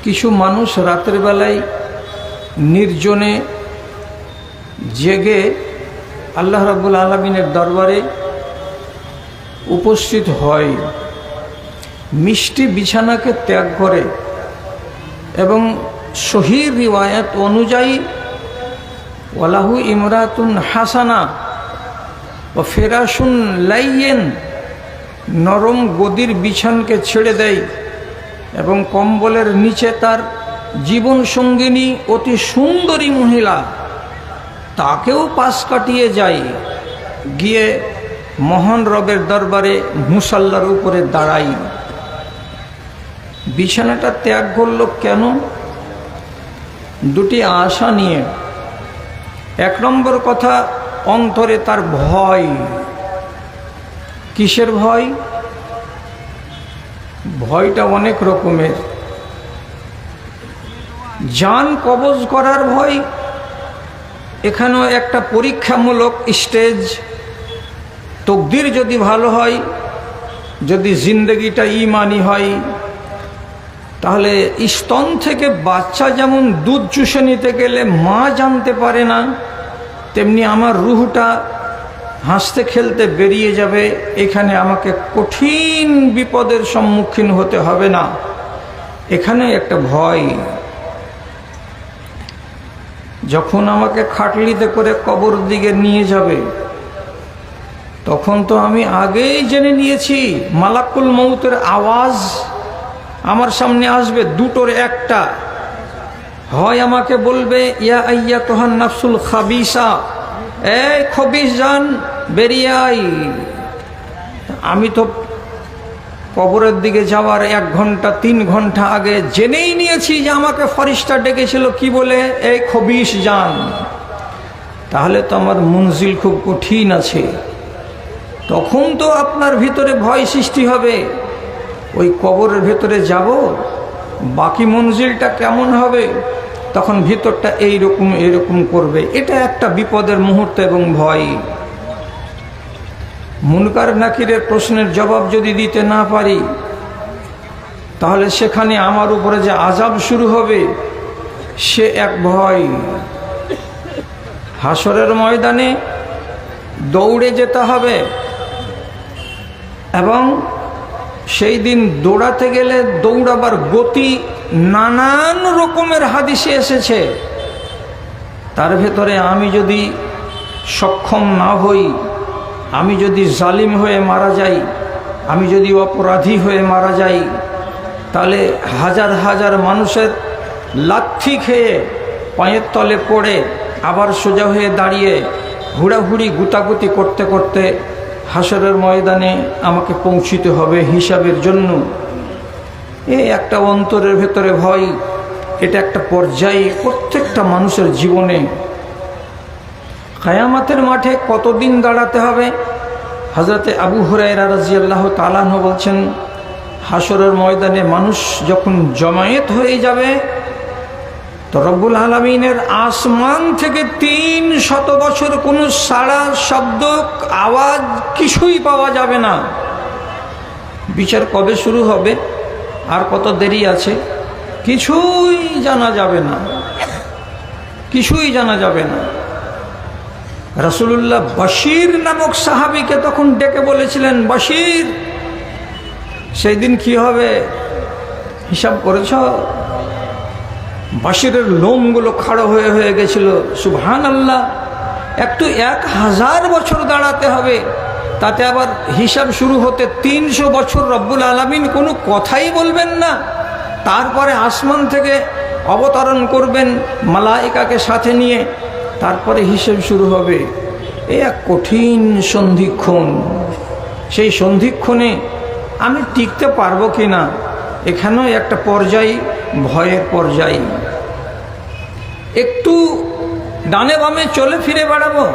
কিছু মানুষ রাতের বেলায় নির্জনে জেগে আল্লাহ রাব্বুল আলামিনের দরবারে উপস্থিত হয়, মিষ্টি বিছানাকে ত্যাগ করে এবং সহিহ রিওয়ায়াত অনুযায়ী ওয়ালাহু ইমরাতুন হাসানা ও ফেরাসুন লাইয়েন, নরম গদির বিছানকে ছেড়ে দেয় এবং কম্বলের নিচে তার জীবন সঙ্গিনী অতি সুন্দরী মহিলা তাকেও পাশ কাটিয়ে যায়, গিয়ে মহান রবের দরবারে মুসাল্লার উপরে দাঁড়াই। বিছানাটা ত্যাগ করল কেন? দুটি আশা নিয়ে। এক নম্বর কথা, অন্তরে তার ভয়। কিসের ভয়? ভয়টা অনেক রকমের। জান কবজ করার ভয়, এখানেও একটা পরীক্ষামূলক স্টেজ। তকদির যদি ভালো হয়, যদি জিন্দগিটা ঈমানি হয়, তাহলে স্তন থেকে বাচ্চা যেমন দুধ চুষে নিতে গেলে মা জানতে পারে না, তেমনি আমার রুহটা হাসতে খেলতে বেরিয়ে যাবে। এখানে আমাকে কঠিন বিপদের সম্মুখীন হতে হবে না, এখানে একটা ভয়। যখন আমাকে খাটলিতে করে কবর দিকে নিয়ে যাবে, তখন তো আমি আগেই জেনে নিয়েছি মালাকুল মউতের আওয়াজ আমার সামনে আসবে। দুটোর একটা, হয় আমাকে বলবে ইয়া আইয়াতুহান নাফসুল খাবিসা, এই খবিস জান বেরিয়ে আই। আমি তো কবরের দিকে যাওয়ার 1 ঘন্টা 3 ঘন্টা আগে জেনেই নিয়েছি যে আমাকে ফরিস্তা ডেকেছিল কি বলে, এই খবিস জান। তাহলে তো আমার মঞ্জিল খুব কঠিন আছে। তখন তো আপনার ভিতরে ভয় সৃষ্টি হবে, ওই কবরের ভেতরে যাব, বাকি মঞ্জিলটা কেমন হবে, তখন ভিতরটা এইরকম করবে। এটা একটা বিপদের মুহূর্ত এবং ভয়। মুনকার নাকিরের প্রশ্নের জবাব যদি দিতে না পারি, তাহলে সেখানে আমার উপরে যে আযাব শুরু হবে, সে এক ভয়। হাসরের ময়দানে দৌড়ে যেতে হবে এবং সেই দিন দৌড়াতে গেলে দৌড়াবার গতি নানান রকমের হাদিসে এসেছে। তার ভেতরে আমি যদি সক্ষম না হই, আমি যদি জালিম হয়ে মারা যাই, আমি যদি অপরাধী হয়ে মারা যাই, তাহলে হাজার হাজার মানুষের লাথি খেয়ে পায়ের তলে পড়ে আবার সোজা হয়ে দাঁড়িয়ে হুড়াহুড়ি গুতাগুতি করতে করতে হাসরের ময়দানে আমাকে পৌঁছিতে হবে হিসাবের জন্য। এই একটা অন্তরের ভেতরে ভয়, এটা একটা পর্যায়ে প্রত্যেকটা মানুষের জীবনে। কিয়ামতের মাঠে কতদিন দাঁড়াতে হবে? হযরতে আবু হুরায়রা রাদিয়াল্লাহু তাআলা আনহু বলছেন, হাসরের ময়দানে মানুষ যখন জমায়েত হয়ে যাবে, তো রব্বুল আলামিনের আসমান থেকে 300 বছর কোনো সাড়া, শব্দ, আওয়াজ কিছুই পাওয়া যাবে না। বিচার কবে শুরু হবে, আর কত দেরি আছে, কিছুই জানা যাবে না, কিছুই জানা যাবে না। রাসূলুল্লাহ বশির নামক সাহাবীকে তখন ডেকে বলেছিলেন, বশির, সেই দিন কি হবে হিসাব করেছ? বশিরের লোমগুলো খাড়ো হয়ে গেছিল। সুবহানাল্লাহ, একটু 1000 বছর দাঁড়াতে হবে, তাতে আবার হিসাব শুরু হতে 300 বছর রব্বুল আলামিন কোনো কথাই বলবেন না। তারপরে আসমান থেকে অবতরণ করবেন মালায়েকাকে সাথে নিয়ে, তারপরে হিসেব শুরু হবে। এই এক কঠিন সন্ধিক্ষণ। সেই সন্ধিক্ষণে আমি টিকতে পারবো কি না, এখানেও একটা পর্যায়, ভয়ের পর্যায়। একটু ডানে বামে চলে ফিরে বেড়াবো,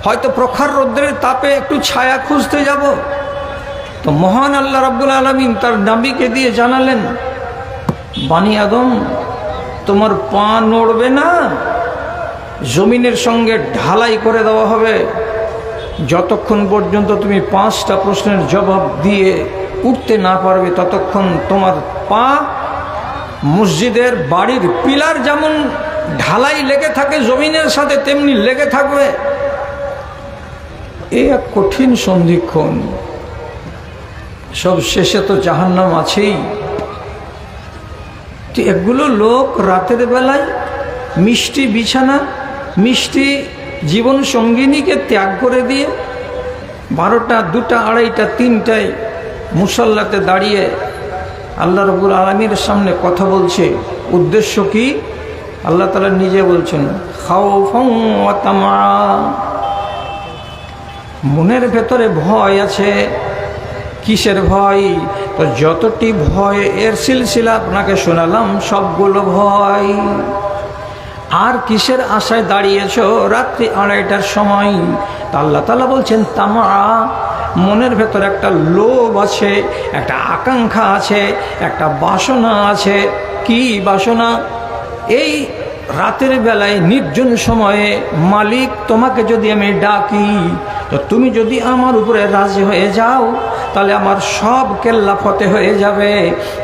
হয়তো প্রখর রৌদ্রের তাপে একটু ছায়া খুঁজতে যাব, তো মহান আল্লাহ রাব্বুল আলামিন তার নবীকে দিয়ে জানালেন, বানি আদম, তোমার পা নড়বে না, জমিনের সঙ্গে ঢালাই করে দেওয়া হবে, যতক্ষণ পর্যন্ত তুমি 5টা প্রশ্নের জবাব দিয়ে উঠতে না পারবে, ততক্ষণ তোমার পা মসজিদের বাড়ির পিলার যেমন ঢালাই লেগে থাকে জমিনের সাথে, তেমনি লেগে থাকবে। এই এক কঠিন সন্ধিক্ষণ। সব শেষে তো জাহান্নাম আছেই। তো এগুলো লোক রাতের বেলায় মিষ্টি বিছানা, মিষ্টি জীবন সঙ্গিনীকে ত্যাগ করে দিয়ে 12টা, 2টা, 2:30টা, 3টায় মুসল্লাতে দাঁড়িয়ে আল্লাহ রাব্বুল আলামিনের সামনে কথা বলছে। উদ্দেশ্য কি? আল্লাহ তাআলা নিজে বলছেন, খাউফান ওয়া তামা। মনের ভেতরে ভয় আছে। কিসের ভয়? তো যতটি ভয় এর সিলসিলা আপনাকে শোনালাম, সবগুলো ভয়। আর কিসের আশায় দাঁড়িয়েছ রাত্রি 2:30টার সময়? তা আল্লাহ তাআলা বলছেন তামা। মনের ভেতরে একটা লোভ আছে, একটা আকাঙ্ক্ষা আছে, একটা বাসনা আছে। কি বাসনা? এই রাতের বেলায় নির্জন সময়ে মালিক তোমাকে যদি আমি ডাকি, তো তুমি যদি আমার উপরে রাজি হয়ে যাও, তাহলে আমার সব কেল্লা ফতে হয়ে যাবে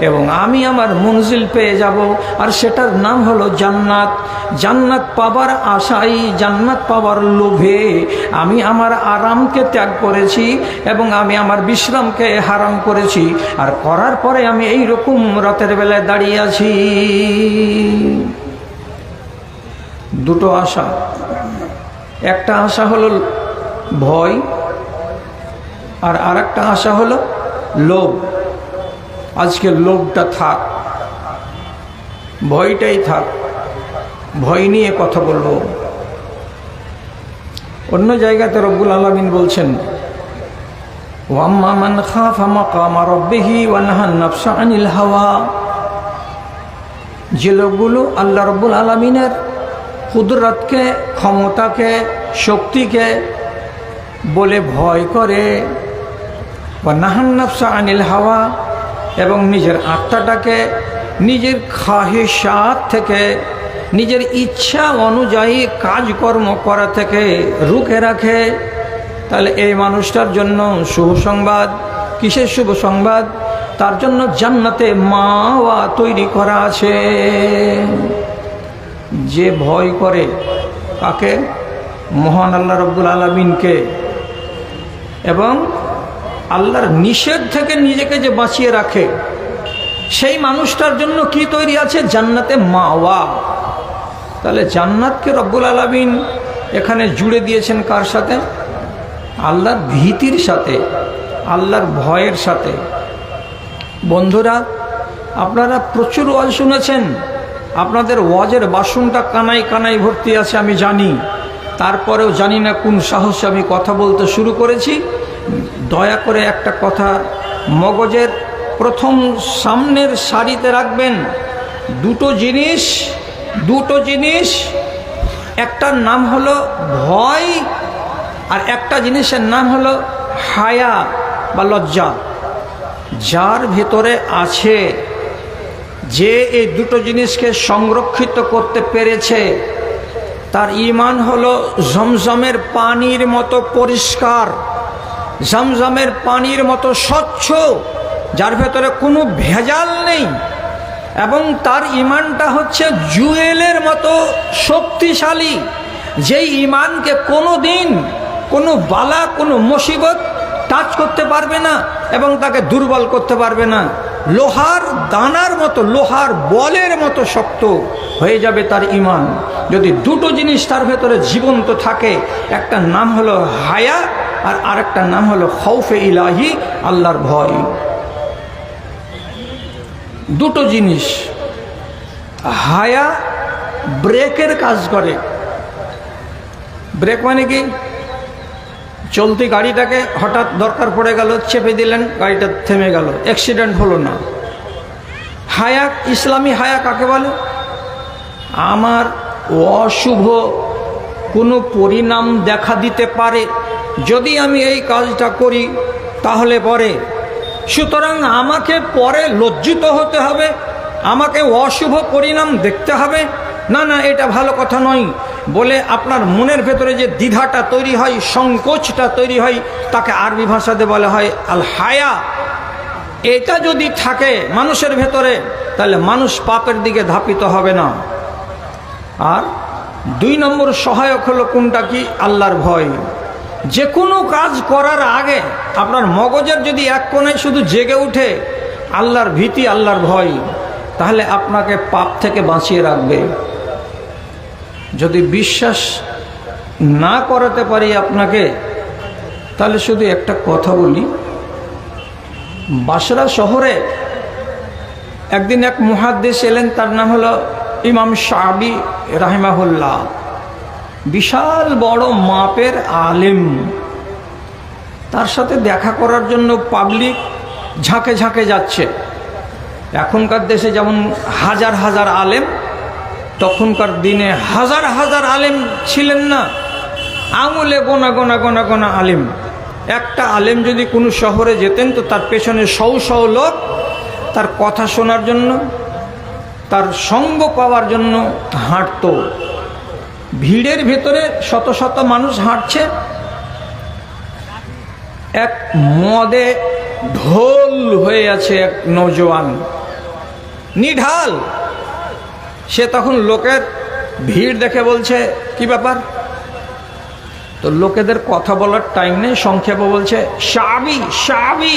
এবং আমি আমার মঞ্জিল পেয়ে যাব। আর সেটার নাম হলো জান্নাত। জান্নাত পাবার আশায়, জান্নাত পাবার লোভে আমি আমার আরামকে ত্যাগ করেছি এবং আমি আমার বিশ্রামকে হারাম করেছি। আর করার পরে আমি এই রকম রাতের বেলায় দাঁড়িয়ে আছি। দুটো আশা। একটা আশা হলো ভয়, আর আরেকটা আশা হলো লোভ। আজকে লোভটা থাক, ভয়টাই থাক। ভয় নিয়ে কথা বলবো। অন্য জায়গাতে রব্বুল আলামিন বলছেন, ওয়াম্মা মান খাফা মাকামা রাব্বিহি ওয়া নাহান নাফসা আনিল হাওয়া। যে লোকগুলো আল্লাহ রব্বুল আলামিনের কুদরতকে, ক্ষমতাকে, শক্তিকে বলে ভয় করে, বা নাহান নাফসা আনিল হাওয়া, এবং নিজের আত্মাটাকে নিজের খাহিশাত থেকে, নিজের ইচ্ছা অনুযায়ী কাজকর্ম করা থেকে রুখে রাখে, তাহলে এই মানুষটার জন্য শুভ সংবাদ। কিসের শুভ সংবাদ? তার জন্য জান্নাতে মাওয়া তৈরি করা আছে। যে ভয় করে কাকে? মহান আল্লাহ রাব্বুল আলামিনকে, এবং আল্লাহর নিষেধ থেকে নিজেকে যে বাঁচিয়ে রাখে, সেই মানুষটার জন্য কি তৈরি আছে? জান্নাতে মাওয়া। তাহলে জান্নাতকে রব্বুল আলামিন এখানে জুড়ে দিয়েছেন কার সাথে? আল্লাহর ভীতির সাথে, আল্লাহর ভয়ের সাথে। বন্ধুরা, আপনারা প্রচুর ওয়াজ শুনেছেন, আপনাদের ওয়াজের বাসনটা কানাই কানাই ভর্তি আছে আমি জানি। তারপরেও জানি না কোন সাহসে আমি কথা বলতে শুরু করেছি। দয়া করে একটা কথা মগজের প্রথম সামনের সারিতে রাখবেন। দুটো জিনিস, একটার নাম হলো ভয়, আর একটা জিনিসের নাম হলো হায়া বা লজ্জা। যার ভেতরে আছে, যে এই দুটো জিনিসকে সংরক্ষিত করতে পেরেছে, তার ঈমান হলো জমজমের পানির মতো পরিষ্কার, জমজমের পানির মতো স্বচ্ছ, যার ভেতরে কোনো ভেজাল নেই। এবং তার ঈমানটা হচ্ছে জুয়েলের মতো শক্তিশালী, যেই ঈমানকে কোনো দিন কোনো বালা, কোনো মুসিবত টাচ করতে পারবে না এবং তাকে দুর্বল করতে পারবে না। লোহার দানার মতো, লোহার বলের মতো শক্ত হয়ে যাবে তার ঈমান। যদি দুটো জিনিস তার ভেতরে জীবন্ত থাকে, একটা নাম হলো হায়া আর আরেকটা নাম হলো খৌফে ইলাহি, আল্লাহর ভয়। দুটো জিনিস। হায়া ব্রেকের কাজ করে। ব্রেক মানে কি? চলতি গাড়িটাকে হঠাৎ দরকার পড়ে গেল, চেপে দিলেন, গাড়িটা থেমে গেল, অ্যাক্সিডেন্ট হলো না। হায়া, ইসলামী হায়া কাকে বলে? আমার অশুভ কোনো পরিণাম দেখা দিতে পারে যদি আমি এই কাজটা করি, তাহলে পরে, সুতরাং আমাকে পরে লজ্জিত হতে হবে, আমাকে অশুভ পরিণাম দেখতে হবে, না না এটা ভালো কথা নয় বলে আপনার মনের ভেতরে যে দ্বিধাটা তৈরি হয়, সংকোচটা তৈরি হয়, তাকে আরবি ভাষাতে বলা হয় আল হায়া। এটা যদি থাকে মানুষের ভেতরে, তাহলে মানুষ পাপের দিকে ধাপিত হবে না। আর 2 নম্বর সহায়ক হলো কোনটা কি? আল্লাহর ভয়। যে কোনো কাজ করার আগে আপনার মগজের যদি এক কোণায় শুধু জেগে উঠে আল্লাহর ভীতি, আল্লাহর ভয়, তাহলে আপনাকে পাপ থেকে বাঁচিয়ে রাখবে। যদি বিশ্বাস না করাতে পারি আপনাকে, তাহলে শুধু একটা কথা বলি। বাসরা শহরে একদিন এক মুহাদ্দিস এলেন, তার নাম হলো ইমাম শাবি রাহিমাহুল্লাহ। বিশাল বড় মাপের আলেম। তার সাথে দেখা করার জন্য পাবলিক ঝাঁকে ঝাঁকে যাচ্ছে। এখনকার দেশে যেমন হাজার হাজার আলেম, তখনকার দিনে হাজার হাজার আলেম ছিলেন না, আঙুলে গোনা গোনা গোনা গোনা আলেম। একটা আলেম যদি কোনো শহরে যেতেন তো তার পেছনে শও শও লোক তার কথা শোনার জন্য, তার সঙ্গ পাওয়ার জন্য হাঁটত। ভিড়ের ভেতরে শত শত মানুষ হাঁটছে, এক মদে ঢোল হয়ে আছে এক নওজোয়ান, নিঢাল। সে তখন লোকের ভিড় দেখে বলছে, কি ব্যাপার? তো লোকেদের কথা বলার টাইম নেই, সংক্ষেপে বলছে, শাবি শাবি,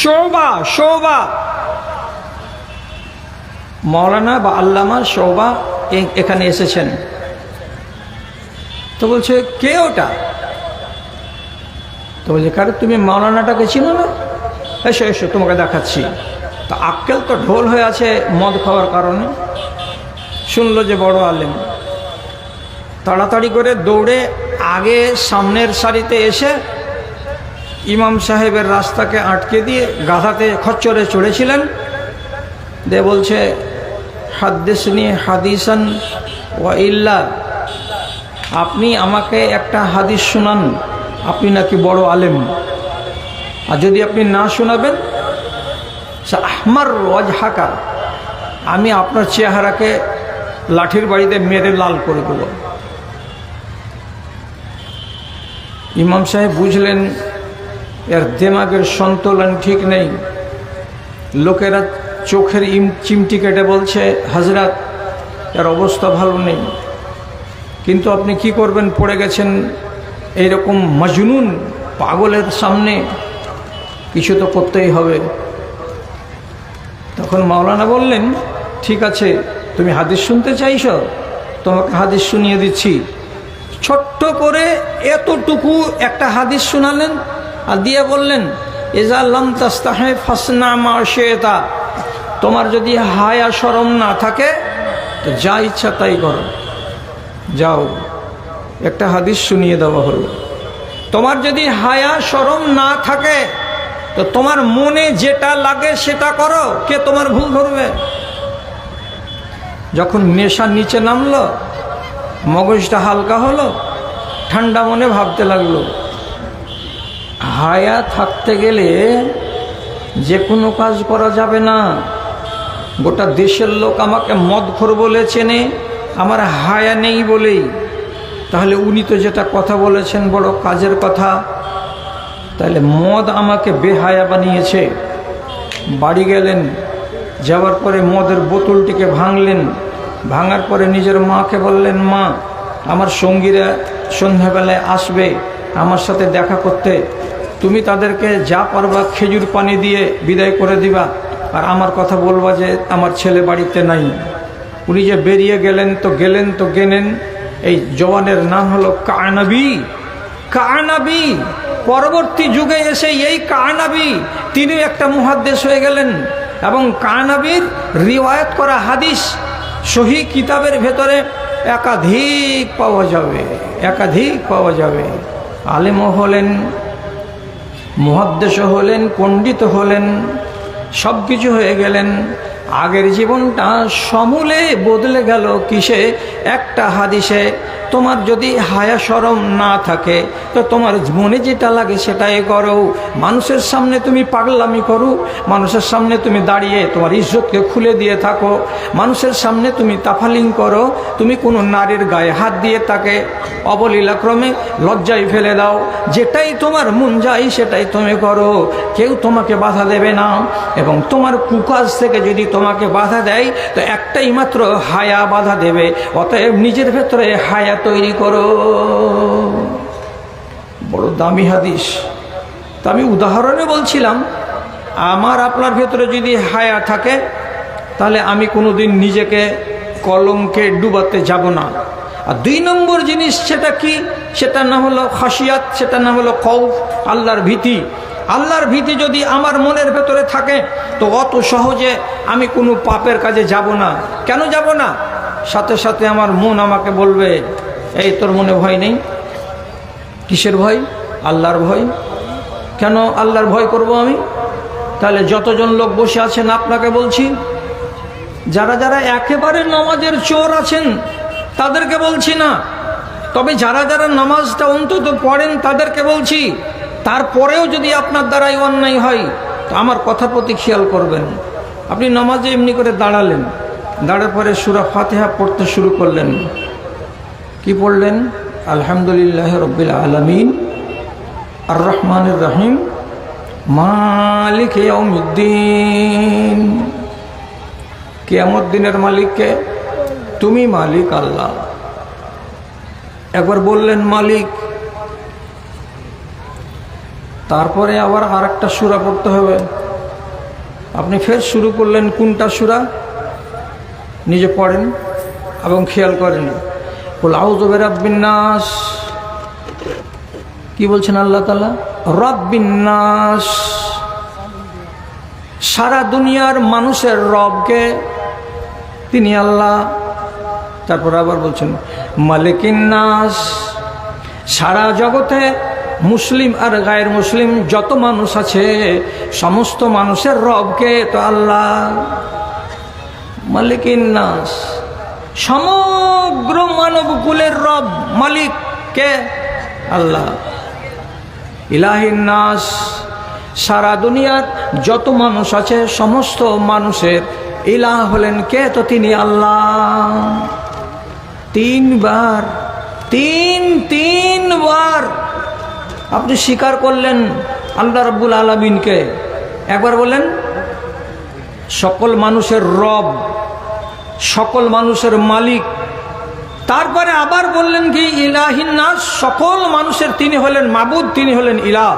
শোভা শোভা। মৌলানা বা আল্লামা শোভা এখানে এসেছেন। তো বলছে, কে ওটা? তো বলছে, কারে তুমি মৌলানাটাকে চিনো না? এসো এসো, তোমাকে দেখাচ্ছি। তা আক্কেল তো ঢোল হয়ে আছে মদ খাওয়ার কারণে। শুনলো যে বড় আলেম, তাড়াতাড়ি করে দৌড়ে আগে সামনের সারিতে এসে ইমাম সাহেবের রাস্তাকে আটকে দিয়ে গাধাতে খচ্চরে চড়েছিলেন। দে বলছে, হাদ্দিসনি হাদিসান ওয়া ইল্লা, আপনি আমাকে একটা হাদিস শোনান, আপনি নাকি বড় আলেম। আর যদি আপনি না শোনাবেন, আহমার ওয়াজহাকা, আমি আপনার চেহারাকে লাঠির বাড়িতে মেরে লাল করে দেব। ইমাম সাহেব বুঝলেন এর দিমাগের সন্তুলন ঠিক নেই। লোকেরা চোখের চিমটি কেটে বলছে, হযরত এর অবস্থা ভালো নেই, কিন্তু আপনি কি করবেন, পড়ে গেছেন এইরকম মজনুন পাগলের সামনে, কিছু তো করতেই হবে। তখন মাওলানা বললেন, ঠিক আছে, তুমি হাদিস শুনতে চাইছো, তোমাকে হাদিস শুনিয়ে দিচ্ছি। ছোট্ট করে এতটুকু একটা হাদিস শোনালেন আর দিয়ে বললেন, ইজা লাম তাস্তাহি ফাসনা মা শিতা, তোমার যদি হায়া শরম না থাকে তো যা ইচ্ছা তাই করো, যাও। একটা হাদিস শুনিয়ে দেওয়া হলো। তোমার যদি হায়া শরম না থাকে তো তোমার মনে যেটা লাগে সেটা করো, কে তোমার ভুল ধরবে? যখন নেশা নিচে নামলো, মগজটা হালকা হলো, ঠান্ডা মনে ভাবতে লাগলো, হায়া থাকতে গেলে যে কোনো কাজ করা যাবে না। গোটা দেশের লোক আমাকে মদখোর বলে চেনে, আমার হায়া নেই বলেই। তাহলে উনি তো যেটা কথা বলেছেন বড় কাজের কথা, তাহলে মদ আমাকে বেহায়া বানিয়েছে। বাড়ি গেলেন, যাওয়ার পরে মদের বোতলটিকে ভাঙলেন, ভাঙার পরে নিজের মাকে বললেন, মা, আমার সঙ্গীরা সন্ধ্যাবেলায় আসবে আমার সাথে দেখা করতে, তুমি তাদেরকে যা পারবা খেজুর পানি দিয়ে বিদায় করে দিবা, আর আমার কথা বলবা যে আমার ছেলে বাড়িতে নাই। উনি যে বেরিয়ে গেলেন তো গেলেন। এই জওয়ানের নাম হলো কানাবি। কানাবি পরবর্তী যুগে এসে এই কানাবি তিনি একটা মুহাদ্দিস হয়ে গেলেন, এবং কানাবির রিওয়ায়াত করা হাদিস সহিহ কিতাবের ভেতরে একাধিক পাওয়া যাবে। আলেমও হলেন, মুহাদ্দিসও হলেন, পণ্ডিত হলেন, সব কিছু হয়ে গেলেন। আগের জীবনটা সমূলে বদলে গেল কিসে? একটা হাদিসে। তোমার যদি হায়া শরম না থাকে তো তোমার মনে যেটা লাগে সেটাই করো। মানুষের সামনে তুমি পাগলামি করো, মানুষের সামনে তুমি দাঁড়িয়ে তোমার ইজ্জতকে খুলে দিয়ে থাকো, মানুষের সামনে তুমি তাফালিং করো, তুমি কোনো নারীর গায়ে হাত দিয়ে তাকে অবলীলাক্রমে লজ্জায় ফেলে দাও, যেটাই তোমার মন যায় সেটাই তুমি করো, কেউ তোমাকে বাধা দেবে না। এবং তোমার কুকাজ থেকে যদি তোমাকে বাধা দেয় তো একটাই মাত্র হায়া বাধা দেবে। অতএব নিজের ভেতরে হায়া তৈরি করো। বড় দামি হাদিস। তা আমি উদাহরণে বলছিলাম, আমার আপনার ভেতরে যদি হায়া থাকে তাহলে আমি কোনোদিন নিজেকে কলঙ্কে ডুবাতে যাব না। আর 2 নম্বর জিনিস সেটা কি? সেটা না হলো খাশিয়াত, সেটা না হলো খৌফ, আল্লাহর ভীতি। আল্লাহর ভীতি যদি আমার মনের ভেতরে থাকে তো অত সহজে আমি কোনো পাপের কাজে যাব না। কেন যাব না? সাথে সাথে আমার মন আমাকে বলবে, এই তোর মনে ভয় নেই? কিসের ভয়? আল্লাহর ভয়। কেন আল্লাহর ভয় করব আমি? তাহলে যতজন লোক বসে আছেন আপনাকে বলছি, যারা যারা একেবারে নামাজের চোর আছেন তাদেরকে বলছি না, তবে যারা যারা নামাজটা অন্তত পড়েন তাদেরকে বলছি, তারপরেও যদি আপনার দ্বারাই অন্যায় হয় তো আমার কথার প্রতি খেয়াল করবেন। আপনি নামাজে এমনি করে দাঁড়ালেন, দাঁড়ার পরে সূরা ফাতিহা পড়তে শুরু করলেন। কি পড়লেন? আলহামদুলিল্লাহ রাব্বিল আলামিন আর রহমানির রহিম মালিক ইয়াউমিদ্দিন। কিয়ামত দিনের মালিককে? তুমি মালিক আল্লাহ। একবার বললেন মালিক, তারপরে আবার আরেকটা সূরা পড়তে হবে। আপনি ফের শুরু করলেন। কোনটা সূরা? নিজে পড়েন এবং খেয়াল করেন। কুল আউযু বিরাব্বিন নাস। কি বলছেন আল্লাহ তাআলা? রাব্বিন নাস। সারা দুনিয়ার মানুষের রবকে? তিনি আল্লাহ। তারপর আবার বলছেন মালিকিন নাস। সারা জগতে মুসলিম আর গায়ের মুসলিম যত মানুষ আছে সমস্ত মানুষের রবকে তো আল্লাহ। মালিকিন নাস, সমগ্র মানবকুলের রব মালিক কে? আল্লাহ। ইলাহিন নাস, সারা দুনিয়ার যত মানুষ আছে সমস্ত মানুষের ইলাহ হলেন কে? তো তিনি আল্লাহ। 3 বার, তিনবার আপনি স্বীকার করলেন আল্লাহ রাব্বুল আলামিনকে। একবার বলেন সকল মানুষের রব, সকল মানুষের মালিক। তারপরে আবার বললেন কি ইলাহিন নাস, সকল মানুষের তিনি হলেন মাবুদ, তিনি হলেন ইলাহ।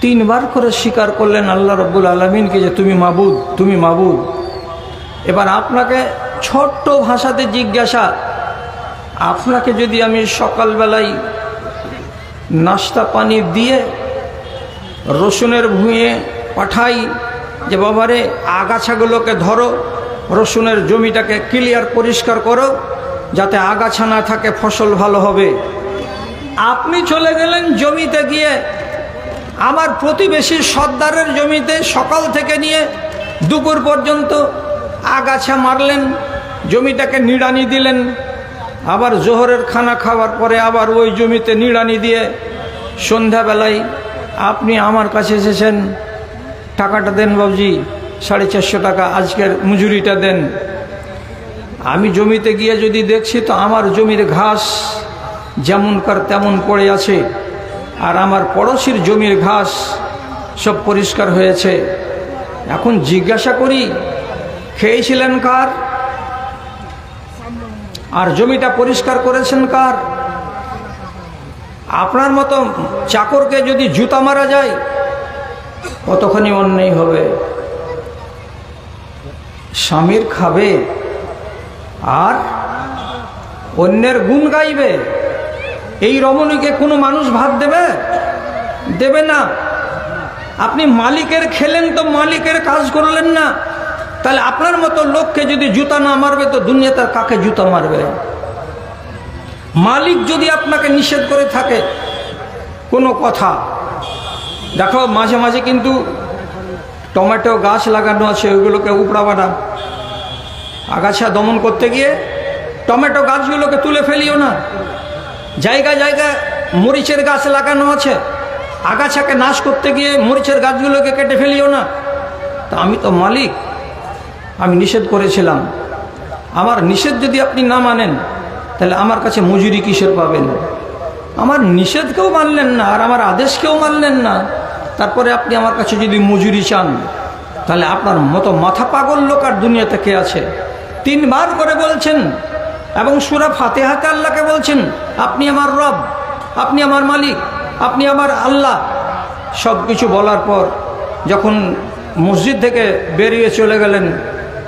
3 বার করে স্বীকার করলেন আল্লাহ রাব্বুল আলামিনকে যে তুমি মাবুদ, তুমি মাবুদ। এবার আপনাকে ছোট্ট ভাষাতে জিজ্ঞাসা, আপনাকে যদি আমি সকালবেলায় নাস্তা পানি দিয়ে রসুনের ভুঁয়ে পাঠাই যে বাবারে আগাছাগুলোকে ধরো, রসুনের জমিটাকে ক্লিয়ার পরিষ্কার করো যাতে আগাছা না থাকে, ফসল ভালো হবে। আপনি চলে গেলেন জমিতে গিয়ে আমার প্রতিবেশী সর্দারের জমিতে সকাল থেকে নিয়ে দুপুর পর্যন্ত আগাছা মারলেন, জমিটাকে নিড়ানি দিলেন। আবার জোহরের খানা খাওয়ার পরে আবার ওই জমিতে নিড়ানি দিয়ে সন্ধ্যাবেলায় আপনি আমার কাছে এসেছেন, টাকাটা দেন বাবুজি, 450 টাকা আজকের মজুরিটা দেন। আমি জমিতে গিয়ে যদি দেখছি তো আমার জমির ঘাস যেমনকার তেমন পড়ে আছে, আর আমার পড়োশির জমির ঘাস সব পরিষ্কার হয়েছে। এখন জিজ্ঞাসা করি খেয়েছিলেন কার? আর জমিটা পরিষ্কার করেছেন কার? আপনার মতো চাকরকে যদি জুতা মারা যায় কতখানি অন্যায় হবে। স্বামীর খাবে আর অন্যের গুণ গাইবে, এই রমণীকে কোনো মানুষ ভাত দেবে? দেবে না। আপনি মালিকের খেলেন তো মালিকের কাজ করলেন না, তাহলে আপনার মতো লোককে যদি জুতা না মারবে তো দুনিয়াতে কাকে জুতা মারবে? মালিক যদি আপনাকে নিষেধ করে থাকে কোনো কথা, দেখো মাঝে মাঝে কিন্তু টমেটো গাছ লাগানো আছে, ওইগুলোকে উপড়াবা না। আগাছা দমন করতে গিয়ে টমেটো গাছগুলোকে তুলে ফেলিও না। জায়গা জায়গায় মরিচের গাছ লাগানো আছে, আগাছাকে নাশ করতে গিয়ে মরিচের গাছগুলোকে কেটে ফেলিও না। তা আমি তো মালিক, আমি নিষেধ করেছিলাম। আমার নিষেধ যদি আপনি না মানেন তাহলে আমার কাছে মজুরি কিসের পাবেন? আমার নিষেধকেও মানলেন না আর আমার আদেশকেও মানলেন না, তারপরে আপনি আমার কাছে যদি মজুরি চান তাহলে আপনার মতো মাথা পাগল লোক আর দুনিয়াতে কে আছে? 3 বার করে বলছেন এবং সূরা ফাতিহাতে আল্লাহকে বলছেন, আপনি আমার রব, আপনি আমার মালিক, আপনি আমার আল্লাহ। সব কিছু বলার পর যখন মসজিদ থেকে বেরিয়ে চলে গেলেন,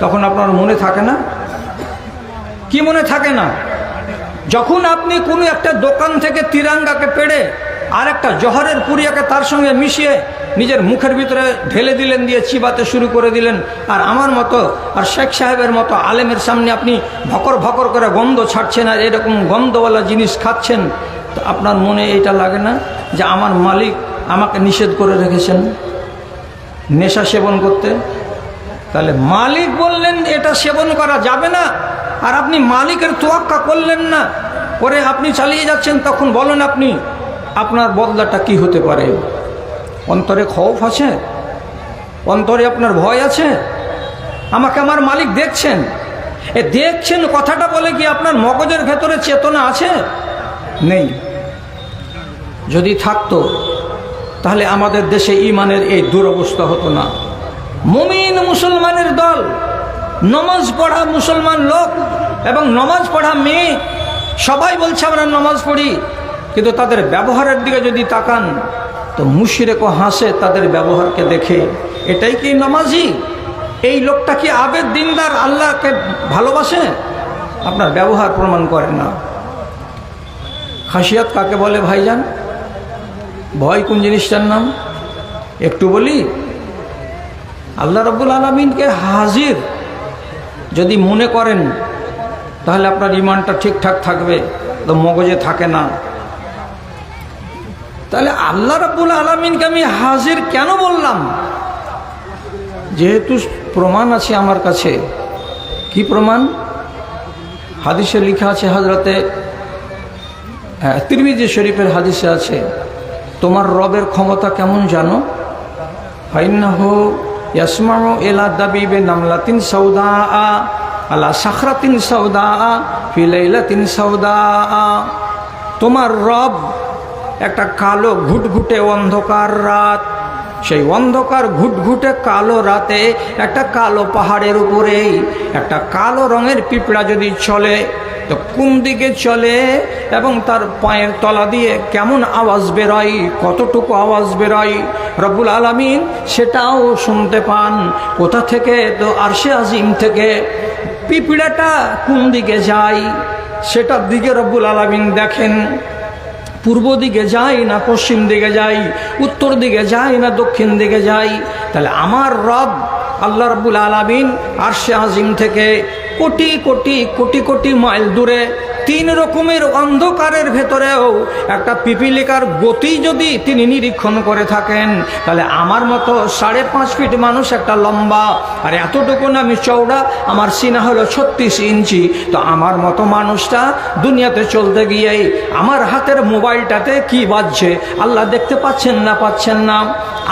তখন আপনার মনে থাকে না? কি মনে থাকে না? যখন আপনি কোনো একটা দোকান থেকে তিরঙ্গাকে পেড়ে আর একটা জহরের পুরিয়াকে তার সঙ্গে মিশিয়ে নিজের মুখের ভিতরে ঢেলে দিলেন, দিয়ে চিবাতে শুরু করে দিলেন, আর আমার মতো আর শেখ সাহেবের মতো আলেমের সামনে আপনি ভকর ভকর করে গন্ধ ছাড়ছেন আর এরকম গন্ধওয়ালা জিনিস খাচ্ছেন, তো আপনার মনে এটা লাগে না যে আমার মালিক আমাকে নিষেধ করে রেখেছেন নেশা সেবন করতে? তাহলে মালিক বললেন এটা সেবন করা যাবে না, আর আপনি মালিকের তোয়াক্কা করলেন না, করে আপনি চালিয়ে যাচ্ছেন। তখন বলেন আপনি আপনার বদলাটা কি হতে পারে? অন্তরে খৌফ আছে? অন্তরে আপনার ভয় আছে? আমাকে আমার মালিক দেখছেন, এ দেখছেন কথাটা বলে কি আপনার মগজের ভেতরে চেতনা আছে? নেই। যদি থাকতো তাহলে আমাদের দেশে ইমানের এই দুরবস্থা হতো না। মুমিন মুসলমানের দল, নমাজ পড়া মুসলমান লোক এবং নমাজ পড়া মেয়ে, সবাই বলছে আমরা নমাজ পড়ি, কিন্তু তাদের ব্যবহারের দিকে যদি তাকান তো মুশরিকও হাসে তাদের ব্যবহারকে দেখে। এটাই কি নমাজি? এই লোকটা কি আবেদ দিনদার, আল্লাহকে ভালোবাসে? আপনার ব্যবহার প্রমাণ করে না। খাসিয়াত কাকে বলে ভাইজান? ভয় কোন জিনিসটার নাম একটু বলি। আল্লাহ রাব্বুল আলামিনকে হাজির যদি মনে করেন তাহলে আপনার ইমানটা ঠিকঠাক থাকবে, তো মগজে থাকে না। তাহলে আল্লাহ রাব্বুল আলামিনকে আমি হাজির কেন বললাম? যেহেতু প্রমাণ আছে আমার কাছে। কি প্রমাণ? হাদিসে লেখা আছে, হযরতে তিরমিজি শরীফের হাদিসে আছে, তোমার রবের ক্ষমতা কেমন জানো? ফাইন্নাহু ইয়াসমাউ ইলা দাবিবে নামলাতিন সাউদা আলা সাখরাতিন সাউদা ফি লাইলাতিন সাউদা। তোমার রব একটা কালো ঘুটঘুটে অন্ধকার রাত, সেই অন্ধকার ঘুটঘুটে কালো রাতে একটা কালো পাহাড়ের উপরেই একটা কালো রঙের পিঁপড়া যদি চলে তো কোন দিকে চলে এবং তার পায়ের তলা দিয়ে কেমন আওয়াজ বেরোয়, কতটুকু আওয়াজ বেরোয় রব্বুল আলামিন সেটাও শুনতে পান। কোথা থেকে? তো আরশে আজিম থেকে। পিঁপড়াটা কোন দিকে যায় সেটার দিকে রব্বুল আলামিন দেখেন। পূর্ব দিকে যাই না পশ্চিম দিকে যাই, উত্তর দিকে যাই না দক্ষিণ দিকে যাই। তাহলে আমার রব আল্লাহ রাব্বুল আলামিন আরশে আজিম থেকে কোটি কোটি কোটি কোটি মাইল দূরে 3 রকমের অন্ধকারের ভেতরেও একটা পিপিলিকার গতি যদি তিনি নিরীক্ষণ করে থাকেন, তাহলে আমার মতো 5.5 ফিট মানুষ একটা লম্বা, আর এতটুকু আমি চওড়া, আমার সিনা হলো 36 ইঞ্চি। তো আমার মতো মানুষটা দুনিয়াতে চলতে গিয়েই আমার হাতের মোবাইলটাতে কি বাজছে আল্লাহ দেখতে পাচ্ছেন না? পাচ্ছেন না।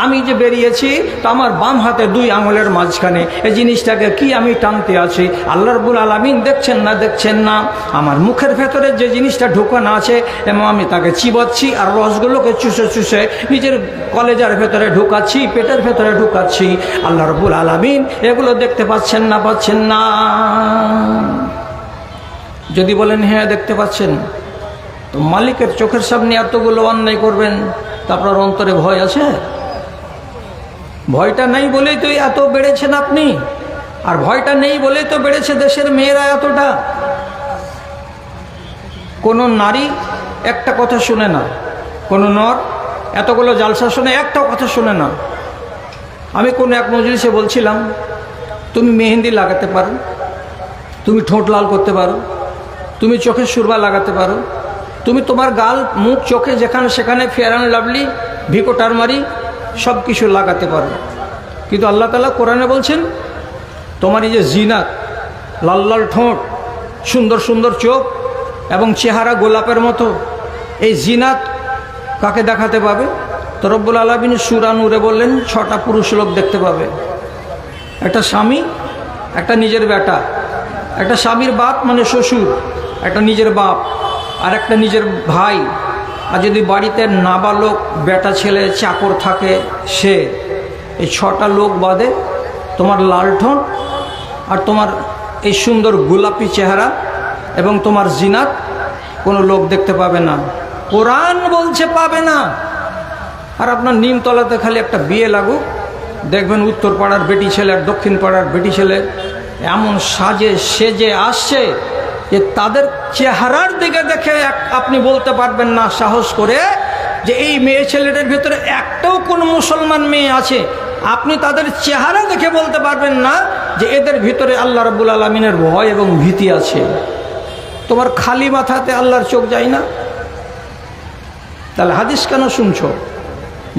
আমি যে বেরিয়েছি তো আমার বাম হাতে 2 আঙুলের মাঝখানে এই জিনিসটাকে কি আমি টানতে আছি, আল্লাহ রাব্বুল আলামিন দেখছেন না? দেখছেন না। আমার মুখের ভেতরে যে জিনিসটা ঢোকানো আছে এবং আমি তাকে চিবাচ্ছি আর রসগুলোকে চুষে চুষে নিজের কলেজার ভেতরে ঢুকাচ্ছি, পেটের ভেতরে ঢুকাচ্ছি, আল্লাহ রাব্বুল আলামিন এগুলো দেখতে পাচ্ছেন না? পাচ্ছেন না। যদি বলেন হ্যাঁ দেখতে পাচ্ছেন, তো মালিকের চোখের সামনে এতগুলো অন্যায় করবেন, তা আপনার অন্তরে ভয় আছে? ভয়টা নেই বলেই তো এত বেড়েছেন আপনি, আর ভয়টা নেই বলেই তো বেড়েছে দেশের মেয়েরা এতটা। কোনো নারী একটা কথা শুনে না, কোনো নর এতগুলো জালসা শুনে একটাও কথা শুনে না। আমি কোনো এক মজলিসে বলছিলাম, তুমি মেহেন্দি লাগাতে পারো, তুমি ঠোঁট লাল করতে পারো, তুমি চোখে সুরমা লাগাতে পারো, তুমি তোমার গাল মুখ চোখে যেখানে সেখানে ফেয়ার অ্যান্ড লাভলি, ভিকো টারমারি সব কিছু লাগাতে পারো, কিন্তু আল্লাহ তাআলা কোরআনে বলছেন তোমার এই যে জিনাত, লাল লাল ঠোঁট, সুন্দর সুন্দর চোখ এবং চেহারা গোলাপের মতো, এই জিনাত কাকে দেখাতে পাবে? তো রব্বুল আলামিন সূরা নূরে বললেন 6টা পুরুষ লোক দেখতে পাবে। একটা স্বামী, একটা নিজের বেটা, একটা স্বামীর বাপ মানে শ্বশুর, একটা নিজের বাপ, আর একটা নিজের ভাই, আর যদি বাড়িতে নাবালক বেটা ছেলে চাকর থাকে সে, এই 6টা লোক বাদে তোমার লাল ঠোঁট আর তোমার এই সুন্দর গোলাপি চেহারা এবং তোমার জিনাত কোনো লোক দেখতে পাবে না। কোরআন বলছে পাবে না। আর আপনার নিমতলাতে খালি একটা বিয়ে লাগুক, দেখবেন উত্তর পাড়ার বেটি ছেলে আর দক্ষিণ পাড়ার বেটি ছেলে এমন সেজে আসছে যে তাদের চেহারার দিকে দেখে আপনি বলতে পারবেন না সাহস করে যে এই মেয়ে ছেলেদের ভেতরে একটাও কোনো মুসলমান মেয়ে আছে। আপনি তাদের চেহারা দেখে বলতে পারবেন না যে এদের ভিতরে আল্লাহ রাব্বুল আলামিনের ভয় এবং ভীতি আছে। তোমার খালি মাথাতে আল্লাহর চোখ যায় না? তাহলে হাদিস কেন শুনছো?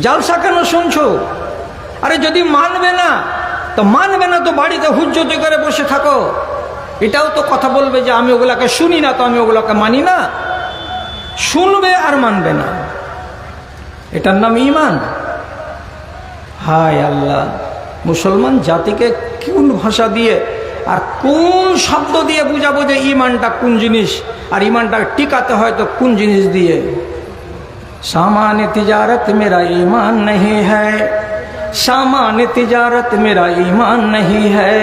জালসা কেন শুনছো? আরে যদি মানবে না তো বাড়িতে হুজ্জতি করে বসে থাকো। এটাও তো কথা বলবে যে আমি ওগুলাকে শুনি না, তো আমি ওগুলাকে মানি না। শুনবে আর মানবে না, এটার নাম ঈমান। হায় আল্লাহ, মুসলমান জাতিকে কোন ভাষা দিয়ে আর কোন শব্দ দিয়ে বুঝাবো যে ঈমানটা কোন জিনিস, আর ঈমানটা টিকাতে হয় তো কোন জিনিস দিয়ে? सामान तिजारत मेरा ईमान नहीं है, सामान तिजारत मेरा ईमान नहीं है,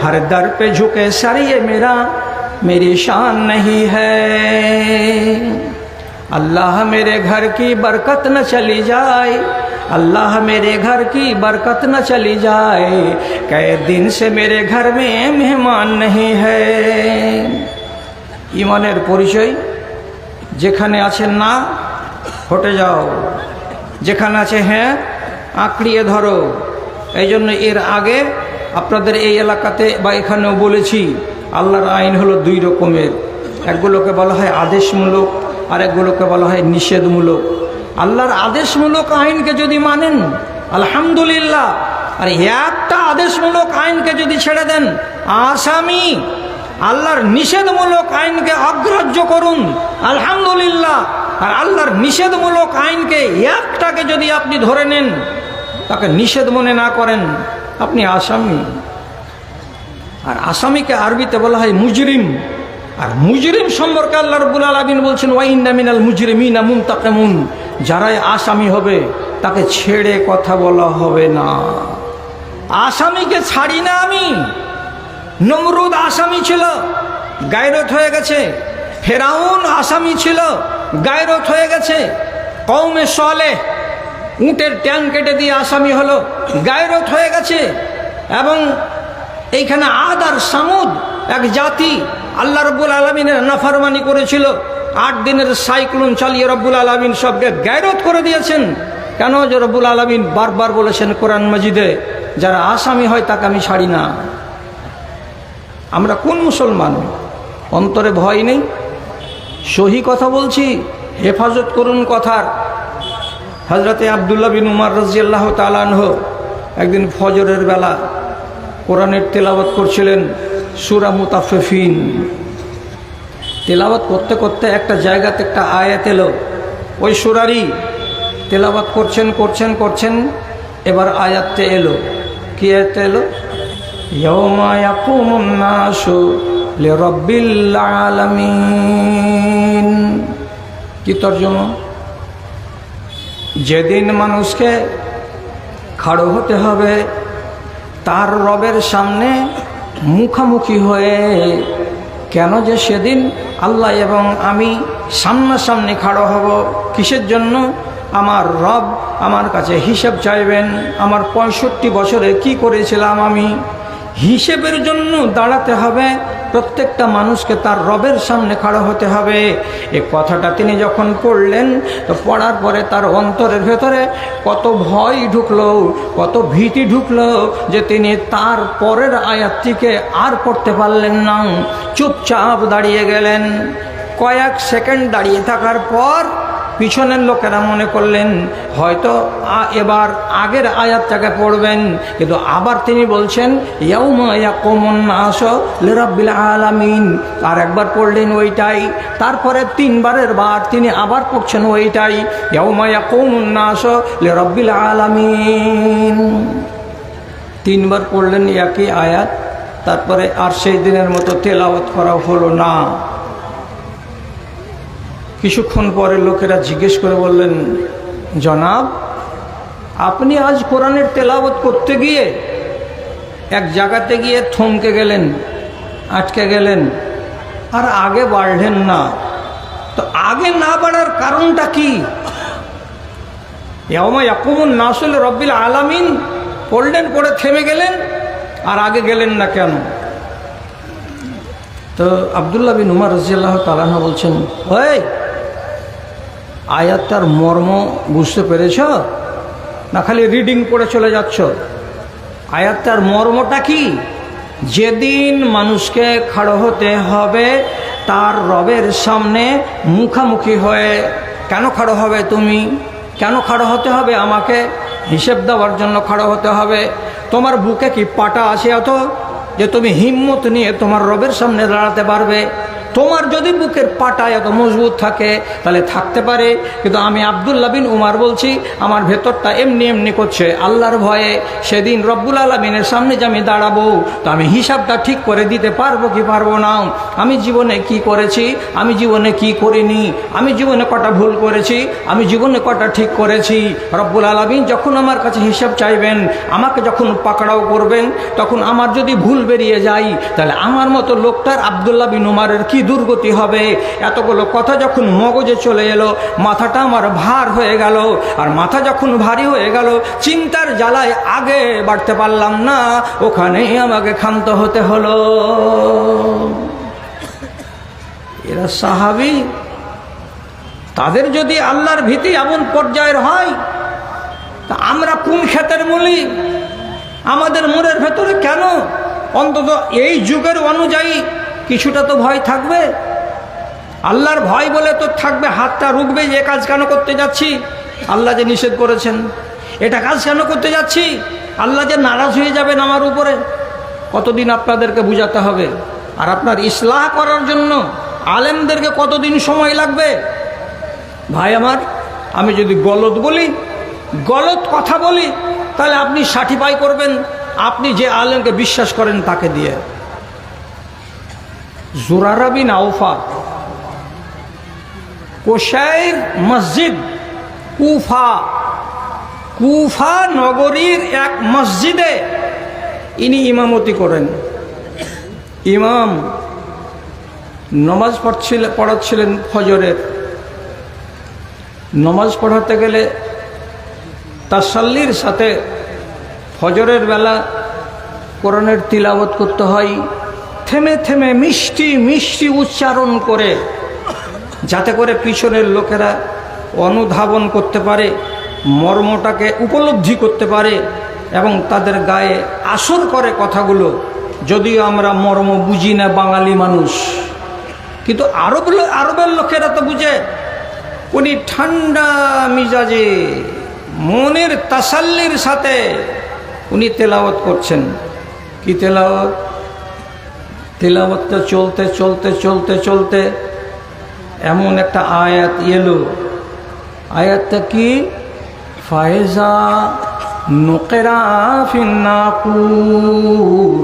हर दर पे झुके सर ये मेरी शान नहीं है। अल्लाह मेरे घर की बरकत न चली जाए, अल्लाह मेरे घर की बरकत न चली जाए, कई दिन से मेरे घर में मेहमान नहीं है। ईमानेर परिचय যেখানে আছে না হটে যাও, যেখানে আছে হ্যাঁ আঁকড়িয়ে ধরো। এই জন্য এর আগে আপনাদের এই এলাকাতে বা এখানেও বলেছি, আল্লাহর আইন হলো দুই রকমের। একগুলোকে বলা হয় আদেশমূলক, আর একগুলোকে বলা হয় নিষেধমূলক। আল্লাহর আদেশমূলক আইনকে যদি মানেন আলহামদুলিল্লাহ, আর একটা আদেশমূলক আইনকে যদি ছেড়ে দেন আসামি। আল্লাহর নিষেধমূলক আইনকে অগ্রাহ্য করুন আলহামদুলিল্লাহ, আর আল্লাহর নিষেধমূলক আইনকে একটাকে যদি আপনি ধরে নেন, তাকে নিষেধ মনে না করেন, আপনি আসামি। আর আসামিকে আরবিতে বলা হয় মুজরিম। আর মুজরিম সম্পর্কে আল্লাহ রাব্বুল আলামিন বলছেন ওয়া ইন্না মিনাল মুজরিমিনা মুনতাকিমুন, যারাই আসামি হবে তাকে ছেড়ে কথা বলা হবে না। আসামিকে ছাড়ি না আমি। নমরুদ আসামি ছিল, গায়রত হয়ে গেছে। ফেরাউন আসামি ছিল, গায়রত হয়ে গেছে। কওমে সালেহ উটের ট্যাং কেটে দিয়ে আসামি হলো, গায়রত হয়ে গেছে। এবং এইখানে আদ আর সামুদ এক জাতি আল্লাহ রাব্বুল আলামিনের নাফরমানি করেছিল। 8 দিনের সাইক্লোন চালিয়ে রব্বুল আলামিন সবকে গায়রত করে দিয়েছেন। কেন? যে রব্বুল আলামিন বারবার বলেছেন কোরআন মাজিদে, যারা আসামি হয় তাকে আমি ছাড়ি না। আমরা কোন মুসলমান? অন্তরে ভয় নেই? সহি কথা বলছি, হেফাজত করুন কথার। হযরতে আব্দুল্লাহ বিন উমর রাদিয়াল্লাহু তাআলা আনহু একদিন ফজরের বেলা কোরআনের তেলাওয়াত করছিলেন, সূরা মুতাফফিফিন। তেলাওয়াত করতে করতে একটা জায়গাতে একটা আয়াত এলো, ওই সূরারই তেলাওয়াত করছেন। এবার আয়াতটা এলো। কি আয়াত এলো? ইয়াউমা ইয়াকুমুন নাসু লিরাব্বিল আলামিন। কি তরজমা? যেদিন মানুষকে খাড়ো হতে হবে তার রবের সামনে মুখামুখি হয়ে। কেন যে সেদিন আল্লাহ এবং আমি সামনাসামনি খাড়ো হব? কিসের জন্য? আমার রব আমার কাছে হিসাব চাইবেন, আমার 65 বছরে কি করেছিলাম আমি। হিসেবের জন্য দাঁড়াতে হবে, প্রত্যেকটা মানুষকে তার রবের সামনে খাড়া হতে হবে। এই কথাটা তিনি যখন পড়লেন, তো পড়ার পরে তার অন্তরের ভেতরে কত ভয় ঢুকলো, কত ভীতি ঢুকলো, যে তিনি তার পরের আয়াতটিকে আর পড়তে পারলেন না, চুপচাপ দাঁড়িয়ে গেলেন। কয়েক সেকেন্ড দাঁড়িয়ে থাকার পর পিছনের লোকেরা মনে করলেন হয়তো এবার আগের আয়াতটাকে পড়বেন, কিন্তু আবার তিনি বলছেন ইয়াউমা ইয়াকুমুন নাসু লিরাব্বিল আলামিন। আর একবার পড়লেন ওইটাই, তারপরে 3 বারের বার তিনি আবার পড়ছেন ওইটাই, ইয়াউমা ইয়াকুমুন নাসু লিরাব্বিল আলামিন। 3 বার পড়লেন একই আয়াত, তারপরে আর সেই দিনের মতো তেলাওয়াত করা হলো না। কিছুক্ষণ পরে লোকেরা জিজ্ঞেস করে বললেন, জনাব আপনি আজ কোরআনের তেলাওয়াত করতে গিয়ে এক জায়গাতে গিয়ে থমকে গেলেন, আটকে গেলেন, আর আগে বাড়লেন না। তো আগে না বাড়ার কারণটা কি? ইয়াউমা ইয়াকুমুন নাসু লিরাব্বিল আলামিন পড়লেন, পড়ে থেমে গেলেন, আর আগে গেলেন না কেন? তো আব্দুল্লাহ বিন উমর রাদিয়াল্লাহু তাআলা আনহু বলছেন, ওই আয়াতটার মর্ম বুঝতে পেরেছ, না খালি রিডিং পড়ে চলে যাচ্ছ? আয়াতটার মর্মটা কি? যেদিন মানুষকে খাড়ো হতে হবে তার রবের সামনে মুখামুখি হয়ে। কেন খাড়ো হবে তুমি? কেন খাড়ো হতে হবে? আমাকে হিসেব দেওয়ার জন্য খাড়ো হতে হবে। তোমার বুকে কি পাটা আছে অত যে তুমি হিম্মত নিয়ে তোমার রবের সামনে দাঁড়াতে পারবে? তোমার যদি বুকের পাটা এত মজবুত থাকে তাহলে থাকতে পারে, কিন্তু আমি আব্দুল্লাহ বিন উমর বলছি আমার ভেতরটা এমনি এমনি করছে আল্লাহর ভয়ে। সেদিন রব্বুল আলামিনের সামনে যে আমি দাঁড়াবো, তো আমি হিসাবটা ঠিক করে দিতে পারবো কি পারবো না? আমি জীবনে কি করেছি, আমি জীবনে কি করিনি, আমি জীবনে কটা ভুল করেছি, আমি জীবনে কটা ঠিক করেছি। রব্বুল আলামিন যখন আমার কাছে হিসাব চাইবেন, আমাকে যখন পাকড়াও করবেন, তখন আমার যদি ভুল বেরিয়ে যায় তাহলে আমার মতো লোকটার আব্দুল্লাহ বিন উমরের কি দুর্গতি হবে? এতগুলো কথা যখন মগজে চলে এলো, মাথাটা আমার ভার হয়ে গেল, আর মাথা যখন ভারী হয়ে গেল, চিন্তার জ্বালায় আগে বাড়তে পারলাম না, ওখানেই আমাকে ক্ষান্ত হতে হলো। এরা সাহাবী, তাদের যদি আল্লাহর ভীতি এমন পর্যায়ের হয়, তা আমরা কোন ক্ষেতের মূলি? আমাদের মনের ভেতরে কেন অন্তত এই যুগের অনুযায়ী কিছুটা তো ভয় থাকবে? আল্লাহর ভয় বলে তো থাকবে, হাতটা রুখবে যে কাজ কেন করতে যাচ্ছি, আল্লাহ যে নিষেধ করেছেন। এটা কাজ কেন করতে যাচ্ছি, আল্লাহ যে নারাজ হয়ে যাবেন আমার উপরে। কতদিন আপনাদেরকে বুঝাতে হবে? আর আপনার ইসলাহ করার জন্য আলেমদেরকে কতদিন সময় লাগবে? ভাই আমার, আমি যদি গলত বলি, গলত কথা বলি, তাহলে আপনি সার্টিফাই করবেন আপনি যে আলেমকে বিশ্বাস করেন তাকে দিয়ে। জুরারা বিন আওফা, কোশাইর মসজিদ, কুফা নগরীর এক মসজিদে ইনি ইমামতি করেন। ইমাম নমাজ পড়াচ্ছিলেন ফজরের। নমাজ পড়াতে গেলে তাসাল্লির সাথে ফজরের বেলা কোরআনের তিলাওয়াত করতে হয়, থেমে থেমে মিষ্টি মিষ্টি উচ্চারণ করে, যাতে করে পিছনের লোকেরা অনুধাবন করতে পারে, মর্মটাকে উপলব্ধি করতে পারে এবং তাদের গায়ে আসর করে কথাগুলো। যদিও আমরা মর্ম বুঝি না বাঙালি মানুষ, কিন্তু আরবের লোকেরা তো বুঝে। উনি ঠান্ডা মিজাজে মনের তাসাল্লির সাথে উনি তেলাওয়াত করছেন। কি তেলাওয়াত? তেলাওয়াতটা চলতে চলতে চলতে চলতে এমন একটা আয়াত এলো। আয়াতটা কি? ফায়জা নুকিরা ফিন নাকুর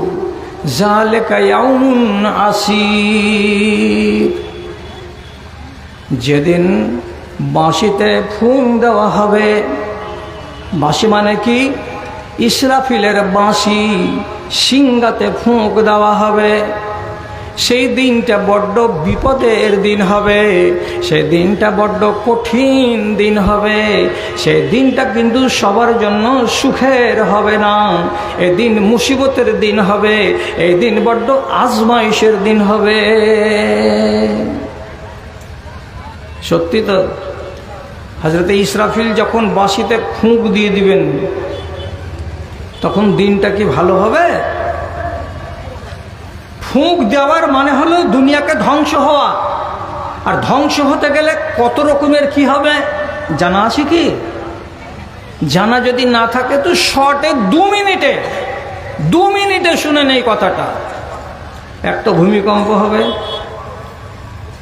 যালিকা ইয়াউমুন আসির। যেদিন বাঁশিতে ফুঁক দেওয়া হবে, বাঁশি মানে কি? ইসরাফিলের বাঁশি, সিংহাতে ফুঁক দেওয়া হবে। সেই দিনটা বড্ড বিপদের দিন হবে, সেই দিনটা বড্ড কঠিন দিন হবে। সেই দিনটা কিন্তু সবার জন্য সুখের হবে না। এদিন মুসিবতের দিন হবে, এই দিন বড্ড আজমাইশের দিন হবে। সত্যি তো। হযরতে ইসরাফিল যখন বাঁশিতে ফুঁক দিয়ে দিবেন, তখন দিনটা কি ভালো হবে? ফুঁক দেওয়ার মানে হলো দুনিয়াকে ধ্বংস হওয়া। আর ধ্বংস হতে গেলে কত রকমের কি হবে জানা আছে কি? জানা যদি না থাকে তো শর্টে 2 মিনিটে শুনে নেই কথাটা। একটা ভূমিকম্প হবে।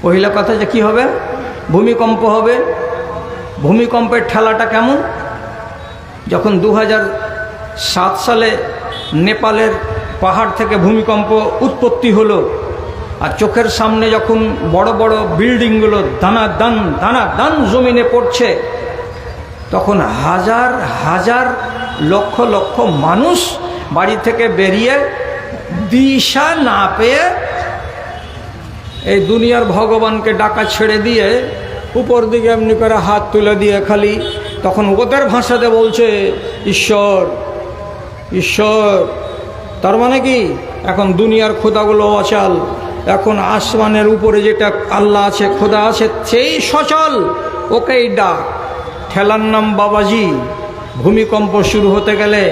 পহিলা কথা যে কি হবে? ভূমিকম্প হবে। ভূমিকম্পের ঠেলাটা কেমন? যখন 2007 সালে নেপালের পাহাড় থেকে ভূমিকম্প উৎপত্তি হলো, আর চোখের সামনে যখন বড় বড় বিল্ডিংগুলো দানা দান জমিনে পড়ছে, তখন হাজার হাজার লক্ষ লক্ষ মানুষ বাড়ি থেকে বেরিয়ে দিশা না পেয়ে এই দুনিয়ার ভগবানকে ডাকা ছেড়ে দিয়ে উপর দিকে এমনি করে হাত তুলে দিয়ে খালি তখন ওদের ভাষাতে বলছে ঈশ্বর ঈশ্বর। তার মানে কি এখন দুনিয়ার খোদাগুলো অচল, এখন আসমানের উপরে যেটা আল্লাহ আছে খোদা আছে সেই সচল, ওকেই ডাক। ঠেলার নাম বাবাজি। ভূমিকম্প শুরু হতে গেলে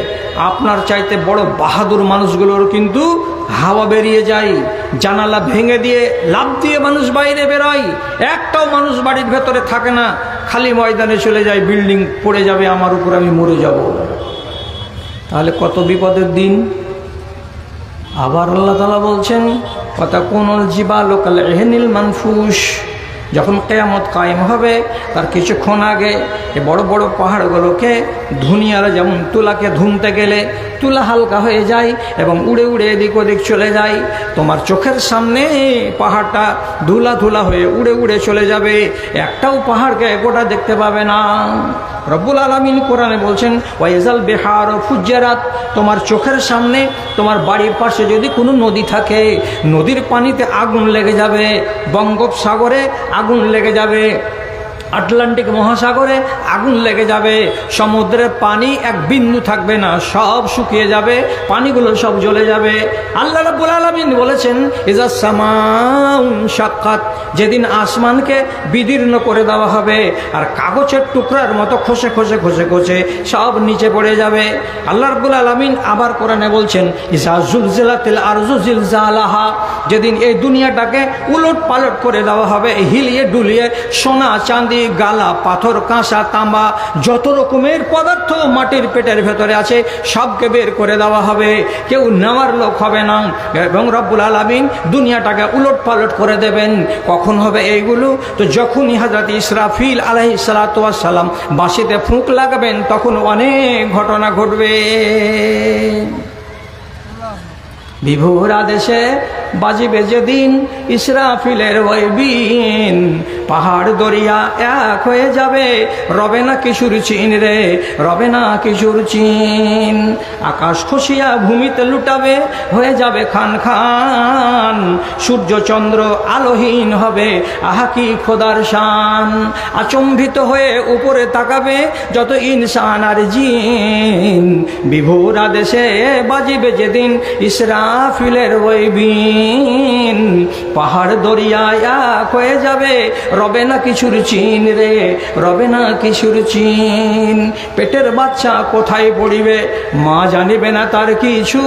আপনার চাইতে বড় বাহাদুর মানুষগুলোর কিন্তু হাওয়া বেরিয়ে যায়, জানালা ভেঙে দিয়ে লাফ দিয়ে মানুষ বাইরে বেরোয়, একটাও মানুষ বাড়ির ভেতরে থাকে না, খালি ময়দানে চলে যায়, বিল্ডিং পড়ে যাবে আমার উপর, আমি মরে যাব। তাহলে কত বিপদের দিন। আবার আল্লাহ তাআলা বলছেন ওয়াতাকুনুল জিবালু কাল ইহনিল মানফুশ, যখন কিয়ামত কায়েম হবে তার কিছুক্ষণ আগে এই বড় বড় পাহাড়গুলোকে ধুনিয়ারা যেমন তুলাকে ধুনতে গেলে তুলা হালকা হয়ে যায় এবং উড়ে উড়ে এদিক ওদিক চলে যায়, তোমার চোখের সামনে পাহাড়টা ধুলা ধুলা হয়ে উড়ে উড়ে চলে যাবে, একটাও পাহাড়কে গোটা দেখতে পাবে না। রব্বুল আলামিন কোরআনে বলছেন ওয়াইজাল বিহার ফুজ্জারাত, তোমার চোখের সামনে তোমার বাড়ির পাশে যদি কোনো নদী থাকে, নদীর পানিতে আগুন লেগে যাবে, বঙ্গোপসাগরে আগুন লেগে যাবে, আটলান্টিক মহাসাগরে আগুন লেগে যাবে, সমুদ্রের পানি এক বিন্দু থাকবে না, সব শুকিয়ে যাবে, পানিগুলো সব জ্বলে যাবে। আল্লাহ রাব্বুল আলামিন বলেছেন ইজা সামাউন শাক্কাত, যেদিন আসমানকে বিদীর্ণ করে দেওয়া হবে আর কাগজের টুকরার মতো খসে খসে খসে খসে সব নিচে পড়ে যাবে। আল্লাহ রাব্বুল আলামিন আবার কোরআনে বলছেন ইজা জুলজিলাতিল আরজু জিলজালাহা, যেদিন এই দুনিয়াটাকে উলট পালট করে দেওয়া হবে, হিলিয়ে ডুলিয়ে সোনা চাঁদি গালা পাথর কাঁসা তামা যত রকমের পদার্থ মাটির পেটের ভেতরে আছে সবকে বের করে দেওয়া হবে, কেউ নেওয়ার লোক হবে না, এবং রব্বুল আলামিন দুনিয়াটাকে উলট পালট করে দেবেন। কখন হবে এইগুলো? তো যখনই হযরত ইসরাফিল আলাইহিস সালাতু ওয়াস সালাম বাঁশিতে ফুঁক লাগাবেন তখন অনেক ঘটনা ঘটবে। বিভোর আদেশে বাজিবে যেদিন ইসরাফিলের ওই বিন, পাহাড় দরিয়া এক হয়ে যাবে, রবে না কিছুর চিন রে, রবে না কিছুর চিন। আকাশ খসিয়া ভূমিতে লুটাবে, হয়ে যাবে খান খান, সূর্য চন্দ্র আলোহীন হবে, আহা কি খোদার শান। আচম্বিত হয়ে উপরে তাকাবে যত ইনসান আর জিন, বিভোর আদেশে বাজিবে যেদিন ইসরাফিলের ওই বিন, পাহাড় দরিয়া এক হয়ে যাবে, রবে না কিছুর চিন রে, রবে না কিছুর চিন। পেটের বাচ্চা কোথায় পড়িবে মা জানিবে না তার কিছু,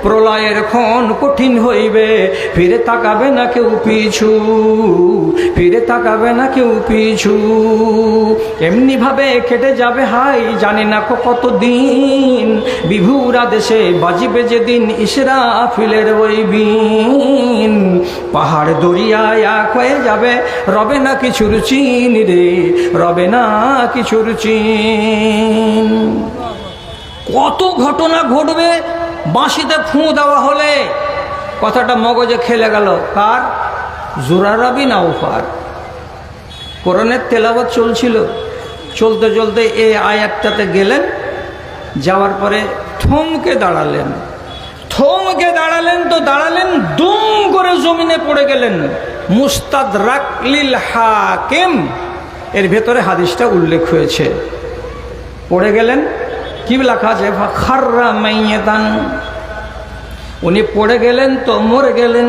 প্রলয়ের ক্ষণ কঠিন হইবে, ফিরে তাকাবে না কেউ পিছু, ফিরে তাকাবে না কেউ পিছু। এমনি ভাবে কেটে যাবে হাই জানি না কতদিন, বিভুর আদেশে বাজিবে যেদিন ইসরাফিলের ওই বিন, পাহাড় দরিয়া এক হয়ে যাবে, রবে না কিছুর চিন রে, রবে না কিছুর চিন। কত ঘটনা ঘটবে বাঁশিতে ফুঁ দেওয়া হলে। কথাটা মগজে খেলে গেল কার? জুরারা বিন আওফার। কোরআনের তেলাওয়াত চলছিল, চলতে চলতে এই আয়াতটাতে গেলেন, যাওয়ার পরে থমকে দাঁড়ালেন, থমকে দাঁড়ালেন তো দাঁড়ালেন, দুম করে জমিনে পড়ে গেলেন। মুস্তাদরাক লিল হাকিম এর ভেতরে হাদিসটা উল্লেখ হয়েছে। পড়ে গেলেন, কি লেখা আছে? খাররা মাইয়াতান, উনি পড়ে গেলেন তো মরে গেলেন।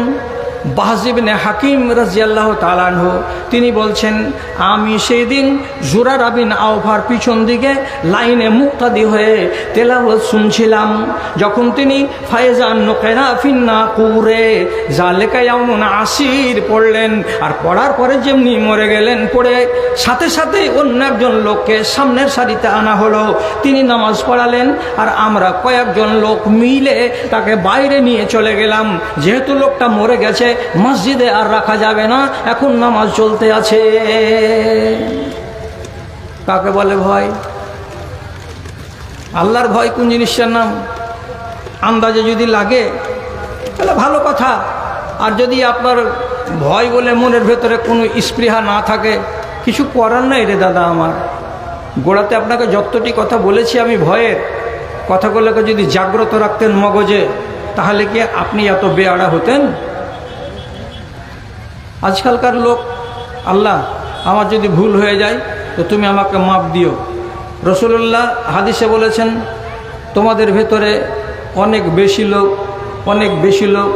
বাহজ ইবনে হাকিম রাদিয়াল্লাহু তাআলা আনহু তিনি বলছেন, আমি সেই দিন জুরারা বিন আওফার পিছন দিকে লাইনে মুক্তাদি হয়ে তেলাওয়াত শুনছিলাম, যখন তিনি ফায়জান নুকিরা ফিন নাকুরে জালিকা ইয়াউমুন আসির পড়লেন, আর পড়ার পরে যেমনি মরে গেলেন, পড়ে সাথে সাথে অন্য একজন লোককে সামনের সারিতে আনা হলো, তিনি নামাজ পড়ালেন, আর আমরা কয়েকজন লোক মিলে তাকে বাইরে নিয়ে চলে গেলাম, যেহেতু লোকটা মরে গেছে মসজিদে আর রাখা যাবে না, এখন নামাজ চলতে আছে। কাকে বলে ভয়? আল্লাহর ভয় কোন জিনিসটার নাম? আন্দাজে যদি লাগে তাহলে ভালো কথা, আর যদি আপনার ভয় বলে মনের ভেতরে কোনো স্পৃহা না থাকে, কিছু করার নাই রে দাদা আমার। গোড়াতে আপনাকে যতটি কথা বলেছি আমি ভয়ের, কথাগুলোকে যদি জাগ্রত রাখতেন মগজে, তাহলে কি আপনি এত বেআড়া হতেন? আজকালকার লোক, আল্লাহ আমার যদি ভুল হয়ে যায় তো তুমি আমাকে মাপ দিও। রাসূলুল্লাহ হাদিসে বলেছেন, তোমাদের ভেতরে অনেক বেশি লোক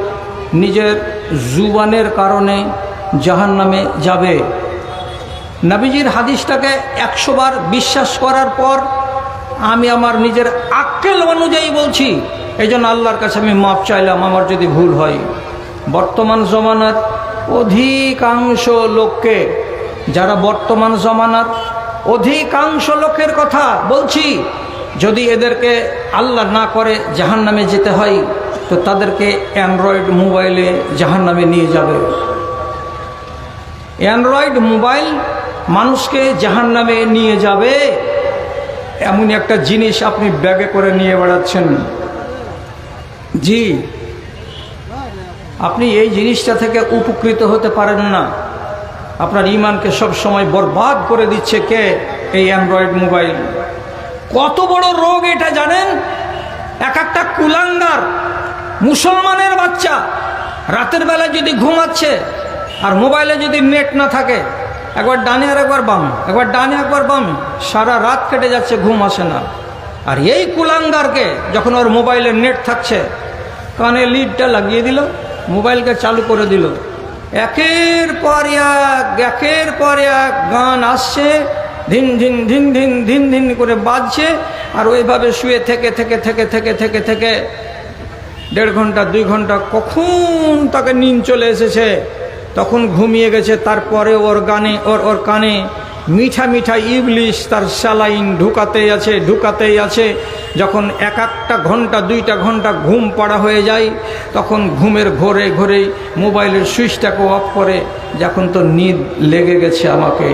নিজের জুবানের কারণে জাহান্নামে যাবে। নবীজির হাদিসটাকে 100 বার বিশ্বাস করার পর আমি আমার নিজের আক্কেল অনুযায়ী বলছি, এই জন্য আল্লাহর কাছে আমি মাপ চাইলাম আমার যদি ভুল হয়। বর্তমান জমানার অধিকাংশ লোককে, যারা বর্তমান জমানার অধিকাংশ লোকের কথা বলছি, যদি এদেরকে আল্লাহ না করে জাহান্নামে যেতে হয় তো তাদেরকে অ্যান্ড্রয়েড মোবাইলে জাহান্নামে নিয়ে যাবে। অ্যান্ড্রয়েড মোবাইল মানুষকে জাহান্নামে নিয়ে যাবে, এমন একটা জিনিস আপনি ব্যাগে করে নিয়ে বেড়াচ্ছেন। জি, আপনি এই জিনিসটা থেকে উপকৃত হতে পারেন না। আপনার ঈমানকে সব সময় বরবাদ করে দিচ্ছে কে? এই অ্যান্ড্রয়েড মোবাইল। কত বড় রোগ এটা জানেন? এক একটা কুলাঙ্গার মুসলমানের বাচ্চা রাতের বেলা যদি ঘুমাচ্ছে আর মোবাইলে যদি নেট না থাকে, একবার ডানে আর একবার বাম, একবার ডানে একবার বাম, সারা রাত কেটে যাচ্ছে, ঘুম আসে না। আর এই কুলাঙ্গারকে যখন ওর মোবাইলে নেট থাকছে, কানে লিডটা লাগিয়ে দিল, মোবাইলকে চালু করে দিল, একের পর এক গান আসছে, ধিন ধিন ধিন ধিন ধিন ধিন করে বাজছে। আর ওইভাবে শুয়ে থেকে 1.5 ঘন্টা 2 ঘন্টা, কখন তাকে নিন চলে এসেছে, তখন ঘুমিয়ে গেছে। তারপরে ওর কানে মিঠা মিঠা ইবলিশ তার স্যালাইন ঢুকাতেই আছে। যখন 1 ঘন্টা 2 ঘন্টা ঘুম পাড়া হয়ে যায়, তখন ঘুমের ঘোরে মোবাইলের সুইচটাকে অফ করে, যখন তো নিদ লেগে গেছে আমাকে।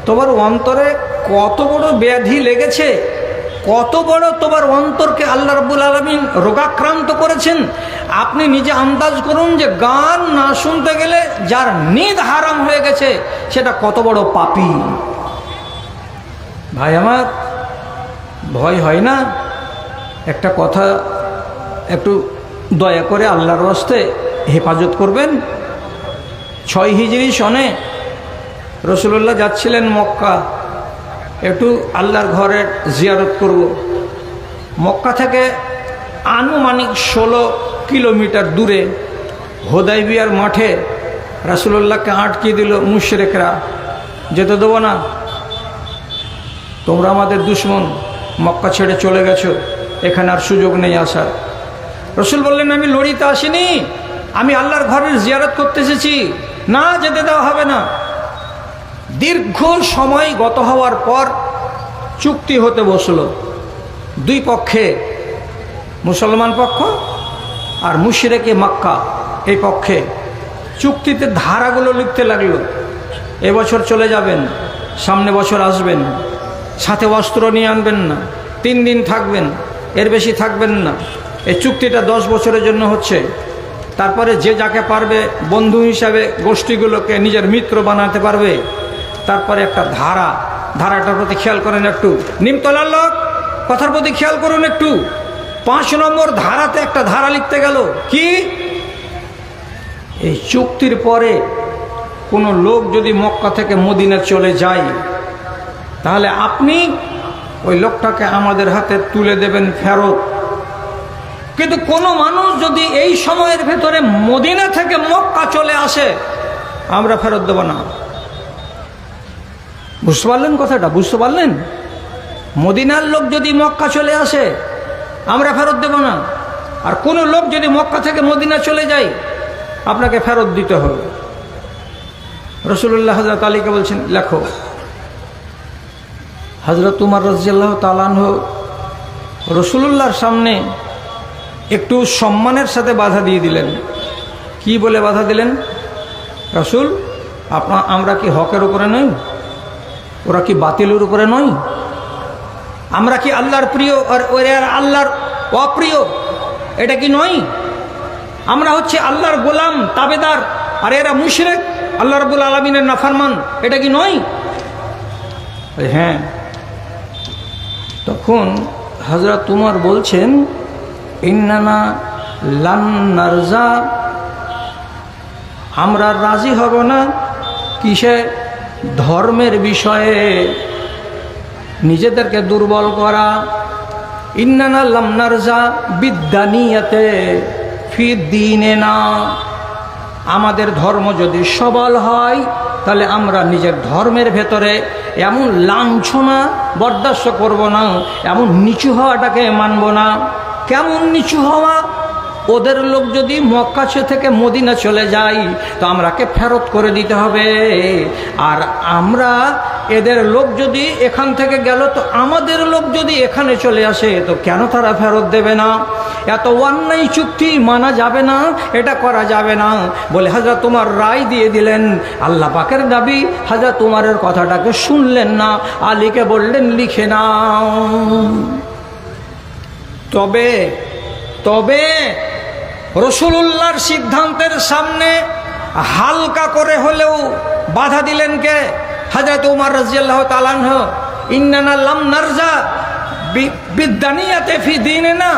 তোমার অন্তরে কত বড় ব্যাধি লেগেছে, কত বড় তোমার অন্তরকে আল্লাহ রাব্বুল আলামিন রোগাক্রান্ত করেছেন। আপনি নিজে আন্দাজ করুন যে গান না শুনতে গেলে যার নিদ হারাম হয়ে গেছে সেটা কত বড় পাপী। ভাই আমার, ভয় হয় না? একটা কথা একটু দয়া করে আল্লাহর রাস্তে হেফাজত করবেন। 6 হিজরি সনে রাসূলুল্লাহ যাচ্ছিলেন মক্কা, একটু আল্লাহর ঘরের জিয়ারত করব। মক্কা থেকে আনুমানিক 16 কিলোমিটার দূরে হুদাইবিয়ার মাঠে রাসূলুল্লাহকে আটকে দিল মুশরিকরা, যেতে দেবো না, তোমরা আমাদের দুশমন, মক্কা ছেড়ে চলে গেছো, এখানে আর সুযোগ নেই আসার। রাসূল বললেন, আমি লড়িতে আসিনি, আমি আল্লাহর ঘরের জিয়ারত করতে এসেছি, না যেতে দেওয়া হবে না। দীর্ঘ সময় গত হওয়ার পর চুক্তি হতে বসলো 2 পক্ষে, মুসলমান পক্ষ আর মুশরিকে মক্কা এই পক্ষে। চুক্তিতে ধারাগুলো লিখতে লাগলো, এবছর চলে যাবেন, সামনে বছর আসবেন, সাথে অস্ত্র নিয়ে আনবেন না, 3 দিন থাকবেন, এর বেশি থাকবেন না। এই চুক্তিটা 10 বছরের জন্য হচ্ছে। তারপরে যে যাকে পারবে বন্ধু হিসাবে গোষ্ঠীগুলোকে নিজের মিত্র বানাতে পারবে। তারপরে একটা ধারাটার প্রতি খেয়াল করেন একটু, নিমতলার লোক কথার প্রতি খেয়াল করুন একটু। 5 নম্বর ধারাতে একটা ধারা লিখতে গেল কি, এই চুক্তির পরে কোনো লোক যদি মক্কা থেকে মদিনা চলে যায়, তাহলে আপনি ওই লোকটাকে আমাদের হাতে তুলে দেবেন ফেরত। কিন্তু কোনো মানুষ যদি এই সময়ের ভেতরে মদিনা থেকে মক্কা চলে আসে, আমরা ফেরত দেব না। বুঝতে পারলেন কথাটা? বুঝতে পারলেন? মদিনার লোক যদি মক্কা চলে আসে, আমরা ফেরত দেব না। আর কোনো লোক যদি মক্কা থেকে মদিনা চলে যায়, আপনাকে ফেরত দিতে হবে। রাসূলুল্লাহ হযরত আলীকে বলছেন, লেখো। হযরত উমর রাদিয়াল্লাহু তাআলা আনহু রাসূলুল্লাহর সামনে একটু সম্মানের সাথে বাধা দিয়ে দিলেন। কি বলে বাধা দিলেন? রাসূল, আমরা কি হকের উপরে নই? ওরা কি বাতিলের উপরে নই? আমরা কি আল্লাহর প্রিয় আর ওরা আল্লাহর অপ্রিয়? এটা কি নয়? আমরা হচ্ছে আল্লাহর গোলাম, তাবেদার, আর এরা মুশরিক, আল্লাহ রাব্বুল আলামিনের নাফরমান। এটা কি নয়? হ্যাঁ। তখন হযরত উমর বলছেন, ইন্নানা লান নারজা, আমরা রাজি হব না। কিসে? ধর্মের বিষয়ে নিজেদেরকে দুর্বল করা। ইন্নানা লাম নারজা বিদ্যানিয়াতে ফি দীনিনা, আমাদের ধর্ম যদি সবল হয় তাহলে আমরা নিজের ধর্মের ভেতরে এমন লাঞ্ছনা বরদাস্ত করব না, এমন নিচু হওয়াটাকে মানব না। কেমন নিচু হওয়া? ওদের লোক যদি মক্কা থেকে মদিনা চলে যায় তো আমরাকে ফেরত করে দিতে হবে, আর আমরা এদের লোক যদি এখান থেকে গেল তো আমাদের লোক যদি এখানে চলে আসে তো কেন তারা ফেরত দেবে না? এত অন্যায় চুক্তি মানা যাবে না, এটা করা যাবে না বলে হযরত উমর রায় দিয়ে দিলেন। আল্লাহ পাকের নবী হযরত উমরের কথাটাকে শুনলেন না, আলীকে বললেন লিখে নাও। তবে রাসূলুল্লাহর সিদ্ধান্তের সামনে হালকা করে হলেও বাধা দিলেন কে? হযরত উমর রাদিয়াল্লাহু তাআলা আনহু। ইন্নানা লাম নারজা বিদ্যানিয়াতে ফি দীনিনা,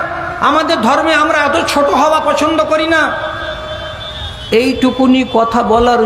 আমাদের ধর্মে আমরা এত ছোট হওয়া পছন্দ করি না। এইটুকুনি কথা বলার